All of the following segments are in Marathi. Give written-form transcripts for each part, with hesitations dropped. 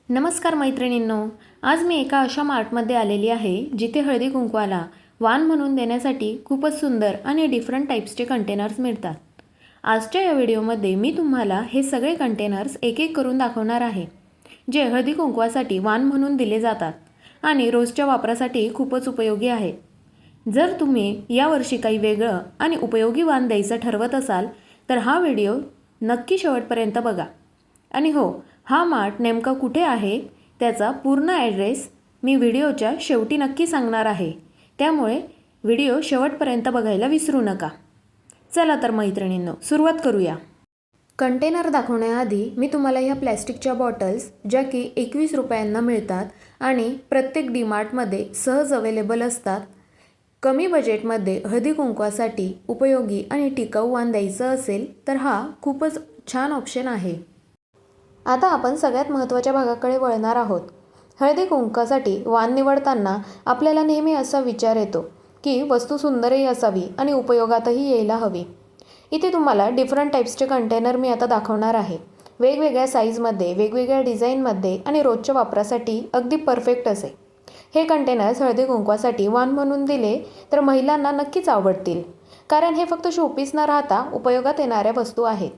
नमस्कार मैत्रिणींनो, आज मी एका अशा मार्टमध्ये आलेली आहे जिथे हळदी कुंकवाला वाण म्हणून देण्यासाठी खूपच सुंदर आणि डिफरंट टाईप्सचे कंटेनर्स मिळतात। आजच्या या व्हिडिओमध्ये मी तुम्हाला हे सगळे कंटेनर्स एक एक करून दाखवणार आहे, जे हळदी कुंकवासाठी वाण म्हणून दिले जातात आणि रोजच्या वापरासाठी खूपच उपयोगी आहेत। जर तुम्ही यावर्षी काही वेगळं आणि उपयोगी वाण द्यायचं ठरवत असाल तर हा व्हिडिओ नक्की शेवटपर्यंत बघा। आणि हो, हा मार्ट नेमका कुठे आहे त्याचा पूर्ण ॲड्रेस मी व्हिडिओच्या शेवटी नक्की सांगणार आहे, त्यामुळे व्हिडिओ शेवटपर्यंत बघायला विसरू नका। चला तर मैत्रिणींनो, सुरुवात करूया। कंटेनर दाखवण्याआधी मी तुम्हाला ह्या प्लॅस्टिकच्या बॉटल्स, ज्या की 21 रुपयांना मिळतात आणि प्रत्येक डीमार्टमध्ये सहज अवेलेबल असतात, कमी बजेटमध्ये हळदी कुंकवासाठी उपयोगी आणि टिकाऊ वाण द्यायचं असेल तर हा खूपच छान ऑप्शन आहे। आता आपण सगळ्यात महत्त्वाच्या भागाकडे वळणार आहोत। हळदी कुंकवासाठी वाण निवडताना आपल्याला नेहमी असा विचार येतो की वस्तू सुंदरही असावी आणि उपयोगातही यायला हवी। इथे तुम्हाला डिफरंट टाईप्सचे कंटेनर मी आता दाखवणार आहे, वेगवेगळ्या साईजमध्ये, वेगवेगळ्या डिझाईनमध्ये आणि रोजच्या वापरासाठी अगदी परफेक्ट असे। हे कंटेनर्स हळदी कुंकवासाठी वाण म्हणून दिले तर महिलांना नक्कीच आवडतील, कारण हे फक्त शोपीस न राहता उपयोगात येणाऱ्या वस्तू आहेत।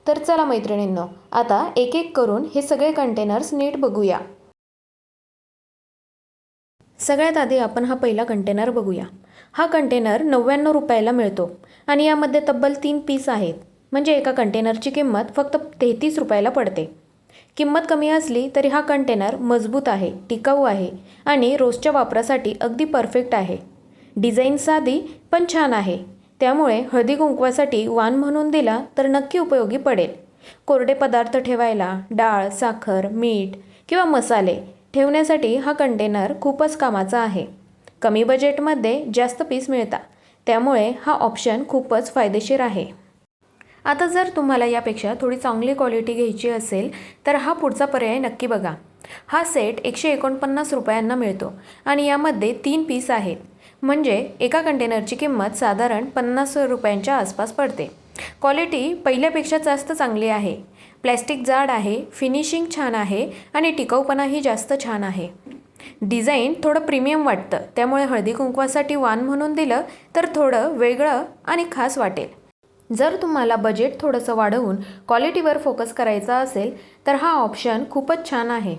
तर चला मैत्रिणींनो, आता एक एक करून हे सगळे कंटेनर्स नीट बघूया। सगळ्यात आधी आपण हा पहिला कंटेनर बघूया। हा कंटेनर 99 रुपयाला मिळतो आणि यामध्ये तब्बल 3 पीस आहेत, म्हणजे एका कंटेनरची किंमत फक्त 33 रुपयाला पडते। किंमत कमी असली तरी हा कंटेनर मजबूत आहे, टिकाऊ आहे आणि रोजच्या वापरासाठी अगदी परफेक्ट आहे। डिझाईन साधी पण छान आहे, त्यामुळे हळदी कुंकवासाठी वाण म्हणून दिला तर नक्की उपयोगी पडेल। कोरडे पदार्थ ठेवायला, डाळ, साखर, मीठ किंवा मसाले ठेवण्यासाठी हा कंटेनर खूपच कामाचा आहे। कमी बजेटमध्ये जास्त पीस मिळतात, त्यामुळे हा ऑप्शन खूपच फायदेशीर आहे। आता जर तुम्हाला यापेक्षा थोडी चांगली क्वालिटी घ्यायची असेल तर हा पुढचा पर्याय नक्की बघा। हा सेट 149 रुपयांना मिळतो आणि यामध्ये 3 पीस आहेत, म्हणजे एका कंटेनरची किंमत साधारण 50 रुपयांच्या आसपास पडते। क्वालिटी पहिल्यापेक्षा जास्त चांगली आहे, प्लॅस्टिक जाड आहे, फिनिशिंग छान आहे आणि टिकाऊपणाही जास्त छान आहे। डिझाईन थोडं प्रीमियम वाटतं, त्यामुळे हळदी कुंकवासाठी वाण म्हणून दिलं तर थोडं वेगळं आणि खास वाटेल। जर तुम्हाला बजेट थोडंसं वाढवून क्वालिटीवर फोकस करायचा असेल तर हा ऑप्शन खूपच छान आहे।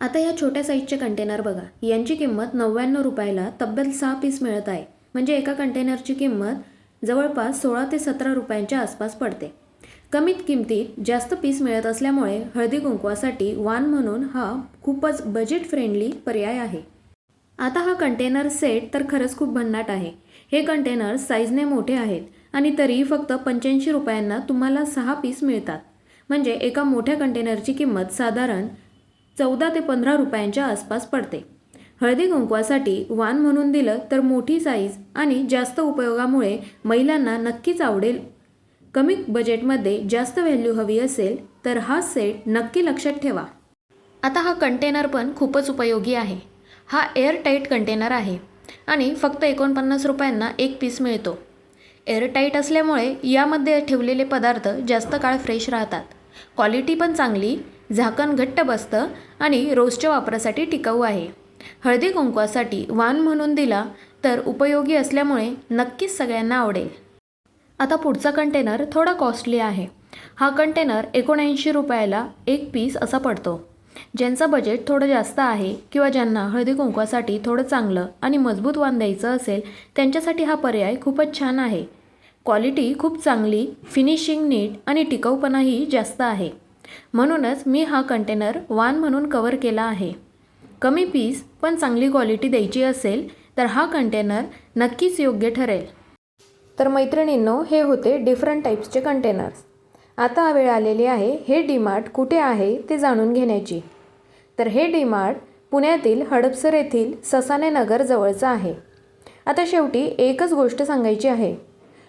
आता या छोट्या साईजचे कंटेनर बघा, यांची किंमत 99 रुपयाला तब्बल 6 पीस मिळत आहे, म्हणजे एका कंटेनरची किंमत जवळपास 16 ते 17 रुपयांच्या आसपास पडते। कमीत किमतीत जास्त पीस मिळत असल्यामुळे हळदी कुंकवासाठी वाण म्हणून हा खूपच बजेट फ्रेंडली पर्याय आहे। आता हा कंटेनर सेट तर खरंच खूप भन्नाट आहे। हे कंटेनर साईजने मोठे आहेत आणि तरीही फक्त 85 रुपयांना तुम्हाला 6 पीस मिळतात, म्हणजे एका मोठ्या कंटेनरची किंमत साधारण 14 ते 15 रुपयांच्या आसपास पडते। हळदी कुंकवासाठी वाण म्हणून दिलं तर मोठी साईज आणि जास्त उपयोगामुळे महिलांना नक्कीच आवडेल। कमी बजेटमध्ये जास्त व्हॅल्यू हवी असेल तर हा सेट नक्की लक्षात ठेवा। आता हा कंटेनर पण खूपच उपयोगी आहे। हा एअरटाईट कंटेनर आहे आणि फक्त 49 रुपयांना 1 पीस मिळतो। एअरटाईट असल्यामुळे यामध्ये ठेवलेले पदार्थ जास्त काळ फ्रेश राहतात। क्वालिटी पण चांगली, झाकण घट्ट बसतं आणि रोजच्या वापरासाठी टिकाऊ आहे। हळदी कुंकवासाठी वाण म्हणून दिला तर उपयोगी असल्यामुळे नक्कीच सगळ्यांना आवडेल। आता पुढचा कंटेनर थोडा कॉस्टली आहे। हा कंटेनर 79 रुपयाला 1 पीस असा पडतो। ज्यांचं बजेट थोडं जास्त आहे किंवा ज्यांना हळदी कुंकवासाठी थोडं चांगलं आणि मजबूत वाण द्यायचं असेल त्यांच्यासाठी हा पर्याय खूपच छान आहे। क्वालिटी खूप चांगली, फिनिशिंग नीट आणि टिकाऊपणाही जास्त आहे, म्हणूनच मी हा कंटेनर वाण म्हणून कव्हर केला आहे। कमी पीस पण चांगली क्वालिटी द्यायची असेल तर हा कंटेनर नक्कीच योग्य ठरेल। तर मैत्रिणींनो, हे होते डिफरंट टाईप्सचे कंटेनर्स। आता वेळ आलेली आहे हे डीमार्ट कुठे आहे ते जाणून घेण्याची। तर हे डीमार्ट पुण्यातील हडपसर येथील ससाने नगर जवळचं आहे। आता शेवटी एकच गोष्ट सांगायची आहे,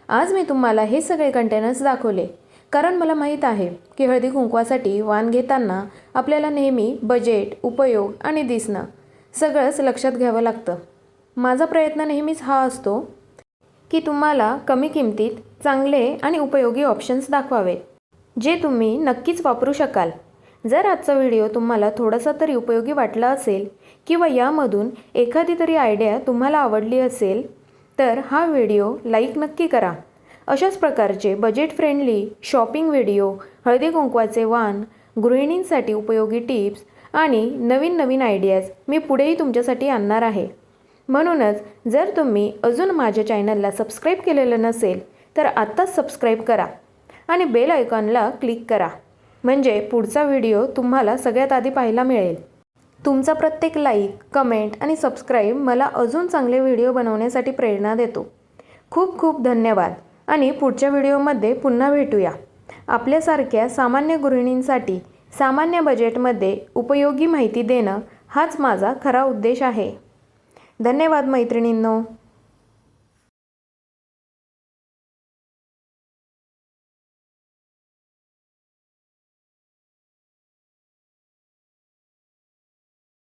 आज मी तुम्हाला हे सगळे कंटेनर्स दाखवले कारण मला माहीत आहे की हळदी कुंकवासाठी वाण घेताना आपल्याला नेहमी बजेट, उपयोग आणि दिसणं सगळंच लक्षात घ्यावं लागतं। माझा प्रयत्न नेहमीच हा असतो की तुम्हाला कमी किमतीत चांगले आणि उपयोगी ऑप्शन्स दाखवावेत, जे तुम्ही नक्कीच वापरू शकाल। जर आजचा व्हिडिओ तुम्हाला थोडासा तरी उपयोगी वाटला असेल किंवा यामधून एखादी तरी आयडिया तुम्हाला आवडली असेल तर हा व्हिडिओ लाईक नक्की करा. अशाच प्रकारचे बजेट फ्रेंडली शॉपिंग व्हिडिओ, हळदी कुंकवाचे वाण, गृहिणींसाठी उपयोगी टिप्स आणि नवीन नवीन आयडियाज मी पुढेही तुमच्यासाठी आणणार आहे. म्हणूनच जर तुम्ही अजून माझ्या चॅनलला सबस्क्राईब केलेलं नसेल तर आत्ताच सबस्क्राईब करा आणि बेल आयकॉनला क्लिक करा, म्हणजे पुढचा व्हिडिओ तुम्हाला सगळ्यात आधी पाहायला मिळेल. तुमचा प्रत्येक लाईक, कमेंट आणि सबस्क्राईब मला अजून चांगले व्हिडिओ बनवण्यासाठी प्रेरणा देतो. खूप खूप धन्यवाद आणि पुढच्या व्हिडिओमध्ये पुन्हा भेटूया. आपल्यासारख्या सामान्य गृहिणींसाठी सामान्य बजेटमध्ये उपयोगी माहिती देणं हाच माझा खरा उद्देश आहे. धन्यवाद मैत्रिणींनो.